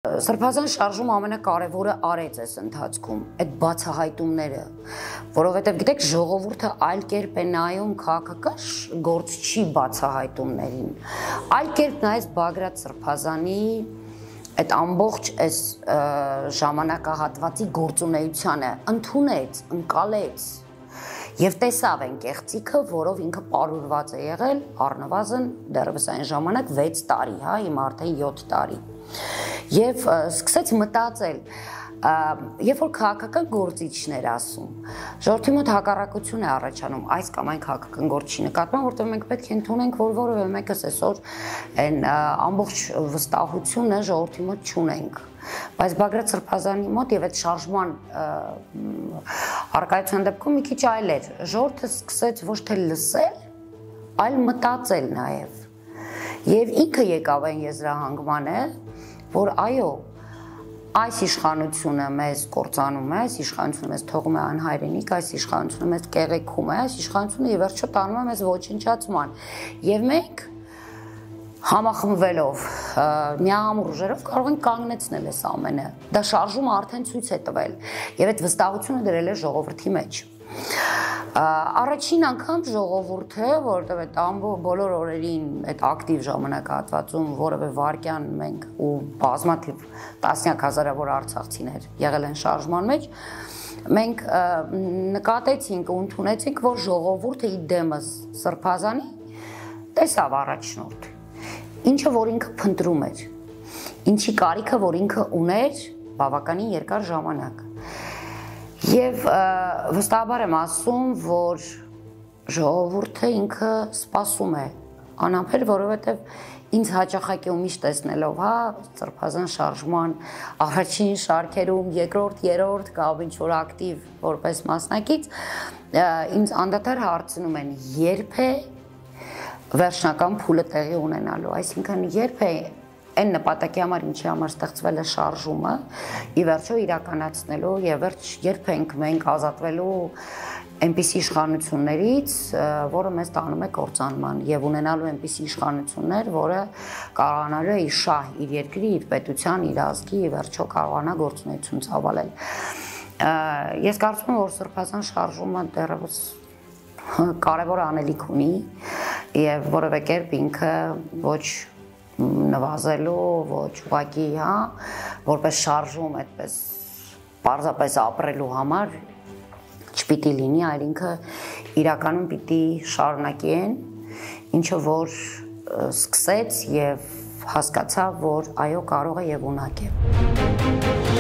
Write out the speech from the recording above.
Սրբազան շարժումը ամենակարևորը արեց այս ընթացքում, այդ բացահայտումները, որովհետև գիտեք ժողովուրդը այլ կերպ է նայում քաղաքական գործ չի բացահայտումներին, այլ կերպ նայեց Բագրատ Սրբազանի այդ ամբողջ այս ժամանակահատվածի գործունեությանը, ընդունեց, ընկալեց եւ տեսավ այն կեղծիքը, որով ինքը պարուրված է եղել առնվազն դեռևս այն ժամանակ 6 տարի, հա, հիմա արդեն 7 տարի։ Եվ սկսեց մտածել, երբ որ քաղաքական գործիչներ ասում, ժողովրդի մոտ հակառակություն է առաջանում, այս կամ այն քաղաքական գործ չի նկատվում, որտեղ մենք պետք է ընդունենք, որ որևէ մեկս այսօր այն ամբողջ վստահությունը ժողովրդի մոտ չունենք։ Բայց Բագրատ Սրբազանի մոտ եւ այդ շարժման առկայության դեպքում մի քիչ այլ էր։ Ժողովուրդը սկսեց ոչ թե լսել, այլ մտածել նաեւ։ Եվ ինքը եկավ այն եզրահանգմանը, որ այո, այս իշխանությունը մեզ կործանում է, այս իշխանությունը մեզ թողում է անհայրենիք, այս իշխանությունը մեզ կեղեքում է, այս իշխանությունը ի վերջո տանում է մեզ ոչնչացման։ Եվ մենք համախմբվելով, միահամուռ ուժերով կարող ենք կանգնեցնել այս ամենը։ Դա շարժումը արդեն ցույց է տվել եւ այդ վստահությունը դրել է ժողովրդի մեջ։ Առաջին անգամ ժողովուրդը, որովհետև այդ բոլոր օրերին այդ ակտիվ ժամանակահատվածում որևէ վարքյան մենք ու բազմաթիվ տասնյակ հազարավոր արցախցիներ եղել են շարժման մեջ, մենք նկատեցինք ու ընդունեցինք, որ ժողովուրդը ի դեմս Սրբազանի տեսավ առաջնորդ, ինչը որ ինքը փնտրում էր, ինչի կարիքը որ ինքը ուներ բավականին երկար ժամանակ։ Եվ վստահաբար եմ ասում, որ ժողովուրդը ինքը սպասում է անամբեր, որովհետև ինձ հաճախակի ու միշտ տեսնելով, հա, Սրբազան շարժման առաջին շարքերում, երկրորդ, երրորդ կամ ինչ-որ ակտիվ որպես մասնակից, ինձ անդադար հարցնում են, երբ է վերջնական փուլը տեղի ունենալու, այսինքն երբ է այն նպատակի համար, ինչի համար ստեղծվել է շարժումը, ի վերջո իրականացնելու եւ երբ ենք մենք ազատվելու այնպիսի իշխանություններից, որը մեզ տանում է կործանման եւ ունենալու այնպիսի իշխանություններ, որը կարողանալու է իր շահ, իր երկրի, իր պետության, իր ազգի, ի վերջո կարողանա գործունեություն ծավալել։ Ես կարծում եմ, որ Սրբազան շարժումը դեռևս կարևոր անելիք ունի եւ որևէ կերպ ինքը ոչ նվազելու, ոչ ուղղակի, հա, որպես շարժում այդպես պարզապես ապրելու համար չպիտի լինի, այլ ինքը իրականում պիտի շարունակի են, ինչը որ սկսեց եւ հասկացավ, որ այո կարող է եւ ունակ է։